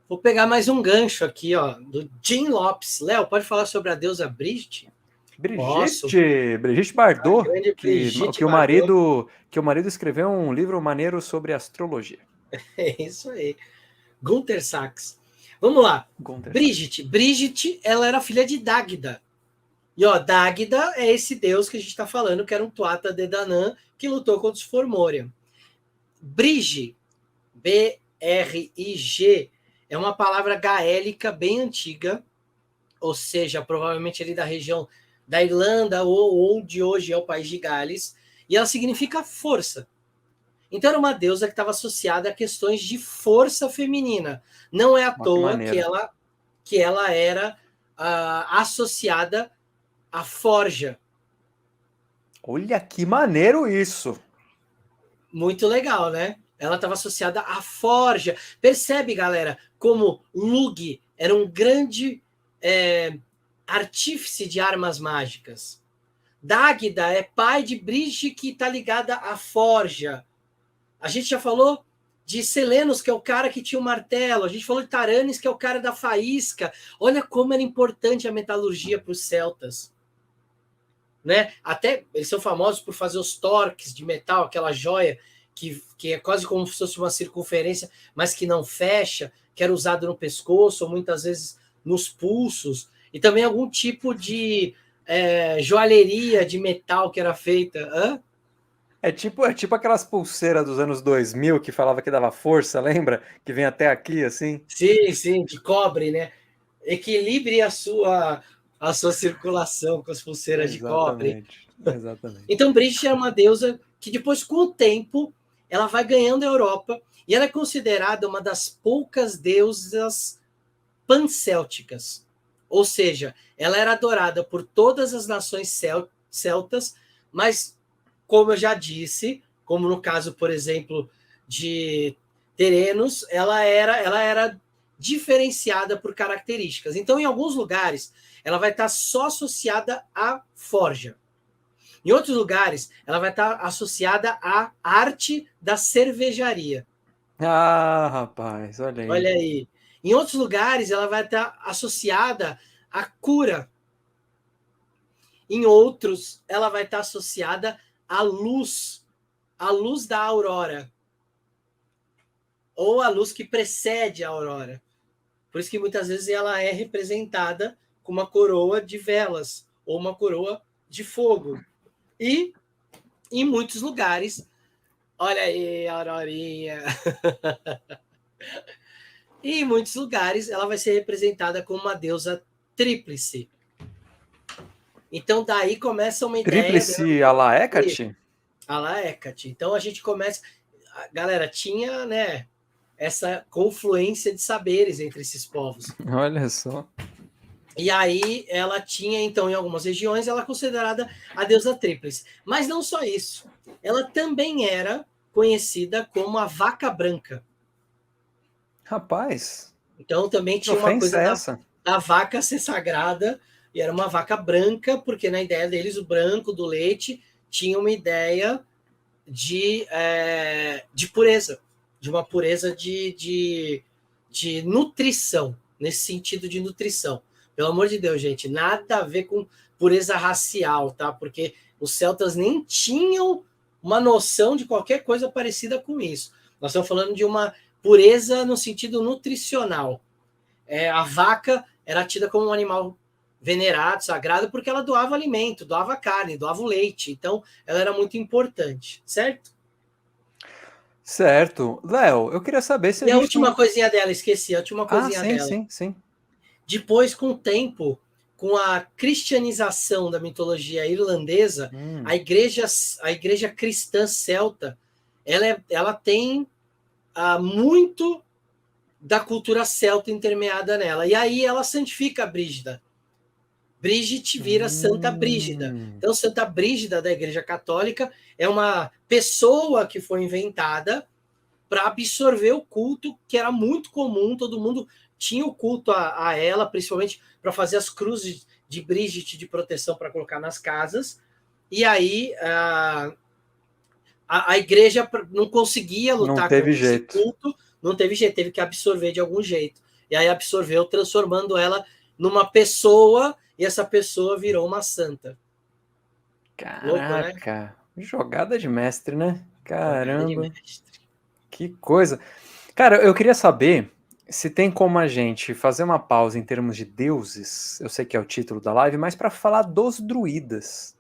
Vou pegar mais um gancho aqui, ó, do Jim Lopes. Léo, pode falar sobre a deusa Brigitte? Brigitte A Bardot, grande Brigitte que Bardot. o marido escreveu um livro maneiro sobre astrologia. É isso aí. Gunther Sachs. Vamos lá. Gunther Sachs. Brigitte, ela era filha de Dágda. E, ó, Dágda é esse deus que a gente está falando, que era um Tuatha de Danann, que lutou contra os Formorian. Brige, B-R-I-G, é uma palavra gaélica bem antiga, ou seja, provavelmente ali da região da Irlanda ou onde hoje é o país de Gales, e ela significa força. Então era uma deusa que estava associada a questões de força feminina. Não é à toa que ela era associada à forja. Olha que maneiro isso! Muito legal, né? Ela estava associada à forja. Percebe, galera, como Lug era um grande artífice de armas mágicas. Dágda é pai de Brige, que está ligada à forja. A gente já falou de Selenos, que é o cara que tinha o martelo. A gente falou de Taranis, que é o cara da faísca. Olha como era importante a metalurgia para os celtas. Né? Até eles são famosos por fazer os torques de metal, aquela joia que é quase como se fosse uma circunferência, mas que não fecha, que era usado no pescoço, ou muitas vezes nos pulsos, e também algum tipo de joalheria de metal que era feita. Hã? É tipo aquelas pulseiras dos anos 2000 que falava que dava força, lembra? Que vem até aqui, assim. Sim, sim, de cobre, né? Equilibre a sua circulação com as pulseiras de cobre. Exatamente. Então, Brigitte é uma deusa que depois, com o tempo, ela vai ganhando a Europa e ela é considerada uma das poucas deusas pancélticas. Ou seja, ela era adorada por todas as nações celtas, mas, como eu já disse, como no caso, por exemplo, de Terenos, ela era diferenciada por características. Então, em alguns lugares, ela vai estar só associada à forja. Em outros lugares, ela vai estar associada à arte da cervejaria. Ah, rapaz, olha aí. Olha aí. Em outros lugares, ela vai estar associada à cura. Em outros, ela vai estar associada à luz da aurora. Ou a luz que precede a aurora. Por isso que muitas vezes ela é representada com uma coroa de velas ou uma coroa de fogo. E em muitos lugares, olha aí, Aurorinha. E em muitos lugares ela vai ser representada como uma deusa tríplice. Então daí começa uma ideia Tríplice a la Hecate? a la Hecate. Então a gente começa, galera, tinha, né, essa confluência de saberes entre esses povos. Olha só. E aí ela tinha, então, em algumas regiões, ela é considerada a deusa tríplice. Mas não só isso. Ela também era conhecida como a vaca branca. Rapaz, Então também que tinha uma ofensa coisa é essa? da vaca ser sagrada, e era uma vaca branca, porque na ideia deles o branco do leite tinha uma ideia de pureza, de uma pureza de nutrição, nesse sentido de nutrição. Pelo amor de Deus, gente, nada a ver com pureza racial, tá? Porque os celtas nem tinham uma noção de qualquer coisa parecida com isso. Nós estamos falando de uma pureza no sentido nutricional. A vaca era tida como um animal venerado, sagrado, porque ela doava alimento, doava carne, doava o leite. Então, ela era muito importante, certo? Certo. Léo, eu queria saber se a E a gente última não. coisinha dela, esqueci, a última Ah, coisinha sim, dela. sim, sim. Depois, com o tempo, com a cristianização da mitologia irlandesa, a igreja cristã celta, ela tem muito da cultura celta intermeada nela. E aí ela santifica a Brígida. Brigitte vira Santa Brígida. Então, Santa Brígida da Igreja Católica é uma pessoa que foi inventada para absorver o culto, que era muito comum, todo mundo tinha o culto a ela, principalmente para fazer as cruzes de Brigitte de proteção para colocar nas casas. E aí a igreja não conseguia Não lutar teve contra esse jeito. culto, não teve jeito, teve que absorver de algum jeito. e aí absorveu, transformando ela numa pessoa, e essa pessoa virou uma santa. Louco, né? Caraca, jogada de mestre, né? Jogada de Caramba, mestre. que coisa. Cara, eu queria saber se tem como a gente fazer uma pausa em termos de deuses, eu sei que é o título da live, mas para falar dos druidas.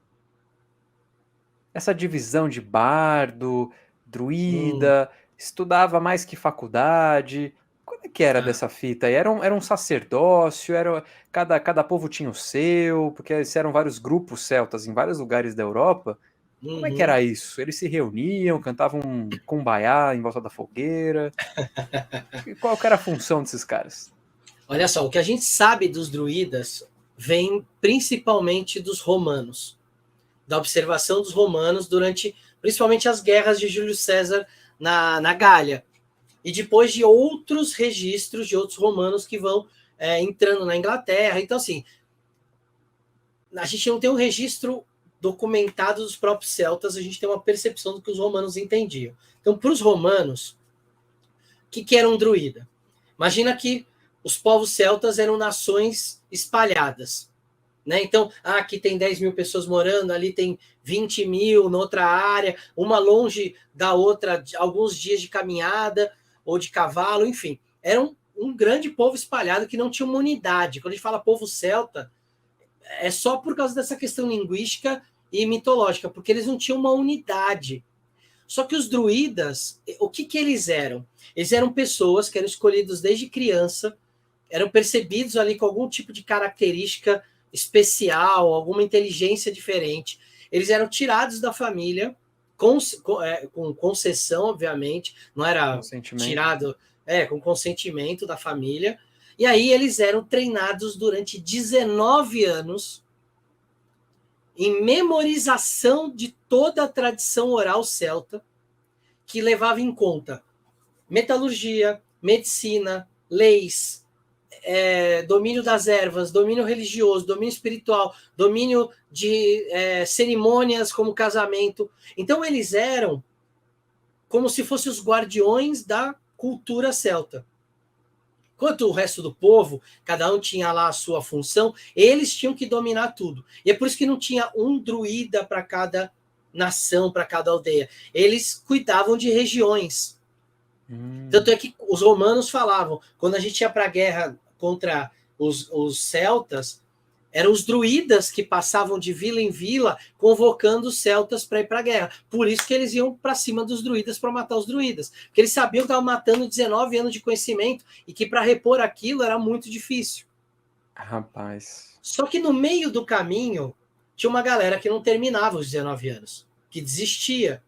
Essa divisão de bardo, druida, estudava mais que faculdade. Como é que era Tá. dessa fita aí? Era um sacerdócio, cada povo tinha o seu, porque eram vários grupos celtas em vários lugares da Europa. Como é que Uhum. era isso? Eles se reuniam, cantavam um kumbaya em volta da fogueira. Qual que era a função desses caras? Olha só, o que a gente sabe dos druidas vem principalmente dos romanos, da observação dos romanos durante, principalmente as guerras de Júlio César na Gália, e depois de outros registros de outros romanos que vão entrando na Inglaterra. Então, assim, a gente não tem um registro documentado dos próprios celtas, a gente tem uma percepção do que os romanos entendiam. Então, para os romanos, o que era um druida? Imagina que os povos celtas eram nações espalhadas. Né? Então, aqui tem 10 mil pessoas morando, ali tem 20 mil, noutra área, uma longe da outra, alguns dias de caminhada ou de cavalo, enfim. Era um grande povo espalhado que não tinha uma unidade. Quando a gente fala povo celta, é só por causa dessa questão linguística e mitológica, porque eles não tinham uma unidade. Só que os druidas, o que eles eram? Eles eram pessoas que eram escolhidas desde criança, eram percebidos ali com algum tipo de característica especial, alguma inteligência diferente. Eles eram tirados da família, com concessão, obviamente, não era tirado com consentimento da família. E aí eles eram treinados durante 19 anos em memorização de toda a tradição oral celta, que levava em conta metalurgia, medicina, leis, domínio das ervas, domínio religioso, domínio espiritual, domínio de cerimônias como casamento. Então, eles eram como se fossem os guardiões da cultura celta. Enquanto o resto do povo, cada um tinha lá a sua função, eles tinham que dominar tudo. E é por isso que não tinha um druida para cada nação, para cada aldeia. Eles cuidavam de regiões. Tanto é que os romanos falavam, quando a gente ia para a guerra contra os celtas, eram os druidas que passavam de vila em vila convocando os celtas para ir para a guerra. Por isso que eles iam para cima dos druidas para matar os druidas. Porque eles sabiam que estavam matando 19 anos de conhecimento e que para repor aquilo era muito difícil. Rapaz. Só que no meio do caminho tinha uma galera que não terminava os 19 anos, que desistia.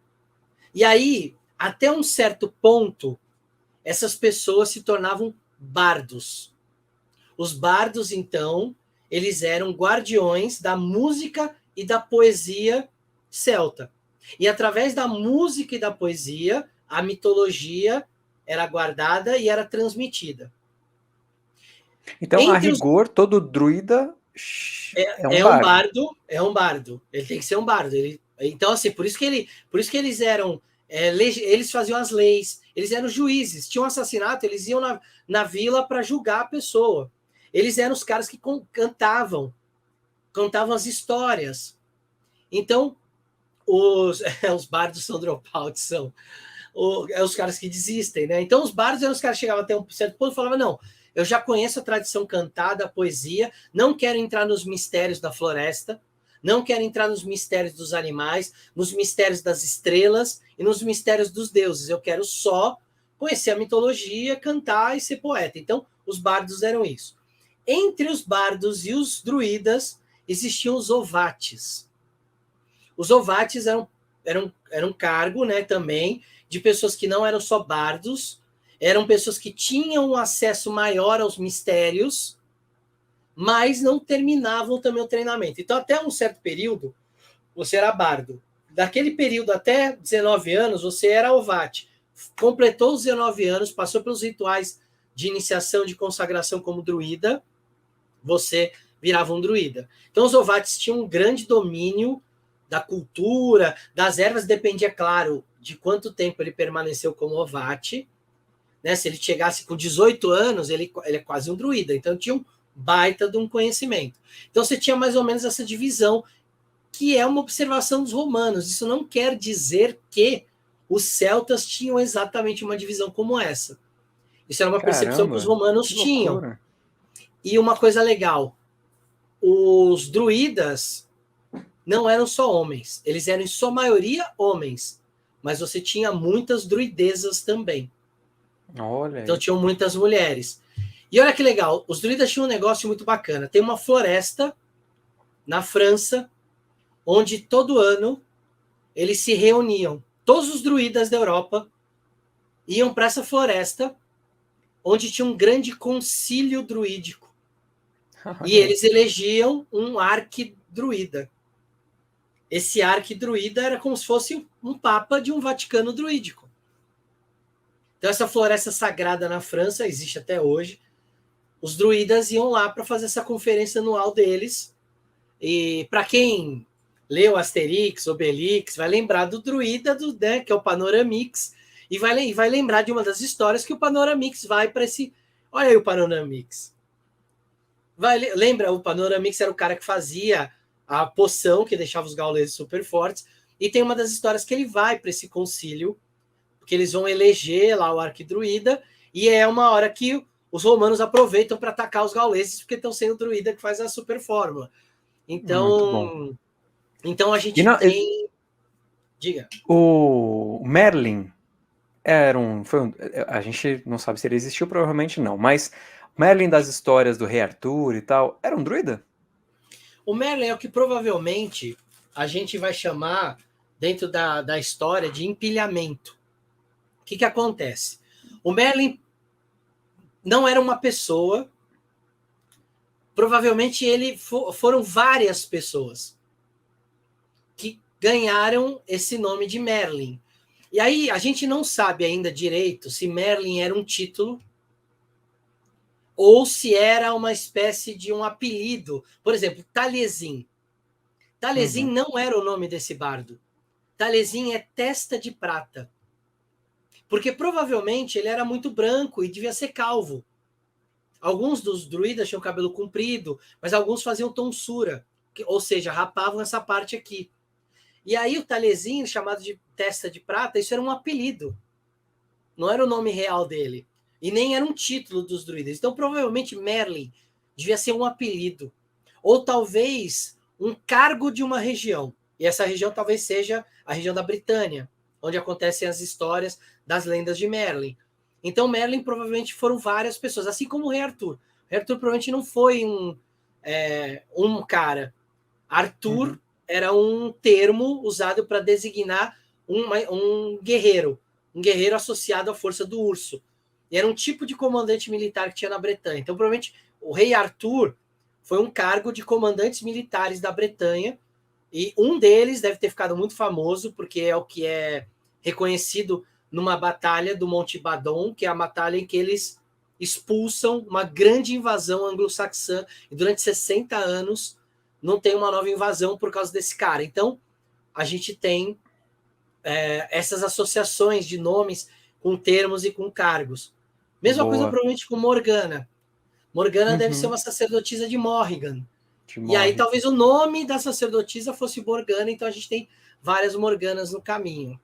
E aí, até um certo ponto, essas pessoas se tornavam bardos. Os bardos, então, eles eram guardiões da música e da poesia celta. E através da música e da poesia, a mitologia era guardada e era transmitida. Então, a rigor, todo druida é um bardo. É um bardo. Ele tem que ser um bardo. Então, assim, por isso que eles eram. Eles faziam as leis, eles eram juízes. Tinha um assassinato, eles iam na vila para julgar a pessoa. Eles eram os caras que cantavam as histórias. Então, os bardos são dropouts, são os caras que desistem, né? Então, os bardos eram os caras que chegavam até um certo ponto e falavam, não, eu já conheço a tradição cantada, a poesia, não quero entrar nos mistérios da floresta, não quero entrar nos mistérios dos animais, nos mistérios das estrelas e nos mistérios dos deuses. Eu quero só conhecer a mitologia, cantar e ser poeta. Então, os bardos eram isso. Entre os bardos e os druidas existiam os ovates. Os ovates eram um cargo, né, também, de pessoas que não eram só bardos, eram pessoas que tinham um acesso maior aos mistérios, mas não terminavam também o treinamento. Então, até um certo período, você era bardo. Daquele período até 19 anos, você era ovate. Completou os 19 anos, passou pelos rituais de iniciação, de consagração como druida, você virava um druida. Então, os ovates tinham um grande domínio da cultura, das ervas, dependia, claro, de quanto tempo ele permaneceu como ovate, né? Se ele chegasse com 18 anos, ele é quase um druida. Então tinha um baita de um conhecimento. Então você tinha mais ou menos essa divisão, que é uma observação dos romanos. Isso não quer dizer que os celtas tinham exatamente uma divisão como essa. Isso era uma percepção que os romanos tinham. E uma coisa legal, os druidas não eram só homens, eles eram em sua maioria homens, mas você tinha muitas druidezas também. Olha. Então tinham muitas mulheres. E olha que legal, os druidas tinham um negócio muito bacana. Tem uma floresta na França, onde todo ano eles se reuniam. Todos os druidas da Europa iam para essa floresta, onde tinha um grande concílio druídico. E eles elegiam um arquidruida. Esse arquidruida era como se fosse um papa de um Vaticano druídico. Então essa floresta sagrada na França existe até hoje. Os druidas iam lá para fazer essa conferência anual deles. E para quem leu Asterix, Obelix, vai lembrar do druida, né, que é o Panoramix, e vai lembrar de uma das histórias que o Panoramix vai para esse... Olha aí o Panoramix. Lembra, o Panoramix era o cara que fazia a poção que deixava os gauleses super fortes, e tem uma das histórias que ele vai para esse concílio, porque eles vão eleger lá o arquidruida, e é uma hora que os romanos aproveitam para atacar os gauleses, porque estão sendo o druida que faz a super fórmula. Então a gente tem... Diga. O Merlin a gente não sabe se ele existiu, provavelmente não, mas o Merlin das histórias do Rei Arthur e tal, era um druida? O Merlin é o que provavelmente a gente vai chamar, dentro da história, de empilhamento. O que acontece? O Merlin não era uma pessoa, provavelmente foram várias pessoas que ganharam esse nome de Merlin. E aí a gente não sabe ainda direito se Merlin era um título ou se era uma espécie de um apelido. Por exemplo, Taliesin. Taliesin não era o nome desse bardo. Taliesin é testa de prata. Porque provavelmente ele era muito branco e devia ser calvo. Alguns dos druidas tinham cabelo comprido, mas alguns faziam tonsura, ou seja, rapavam essa parte aqui. E aí o Taliesin, chamado de testa de prata, isso era um apelido. Não era o nome real dele. E nem era um título dos druidas. Então, provavelmente, Merlin devia ser um apelido. Ou talvez um cargo de uma região. E essa região talvez seja a região da Britânia, onde acontecem as histórias das lendas de Merlin. Então, Merlin provavelmente foram várias pessoas, assim como o Rei Arthur. O Rei Arthur provavelmente não foi um cara. Arthur era um termo usado para designar um guerreiro associado à força do urso. E era um tipo de comandante militar que tinha na Bretanha. Então, provavelmente, o Rei Arthur foi um cargo de comandantes militares da Bretanha, e um deles deve ter ficado muito famoso, porque é o que é reconhecido numa batalha do Monte Badon, que é a batalha em que eles expulsam uma grande invasão anglo-saxã, e durante 60 anos não tem uma nova invasão por causa desse cara. Então, a gente tem essas associações de nomes com termos e com cargos. Mesma coisa, provavelmente, com Morgana. Morgana deve ser uma sacerdotisa de Morrigan. E aí, talvez o nome da sacerdotisa fosse Morgana, então a gente tem várias Morganas no caminho.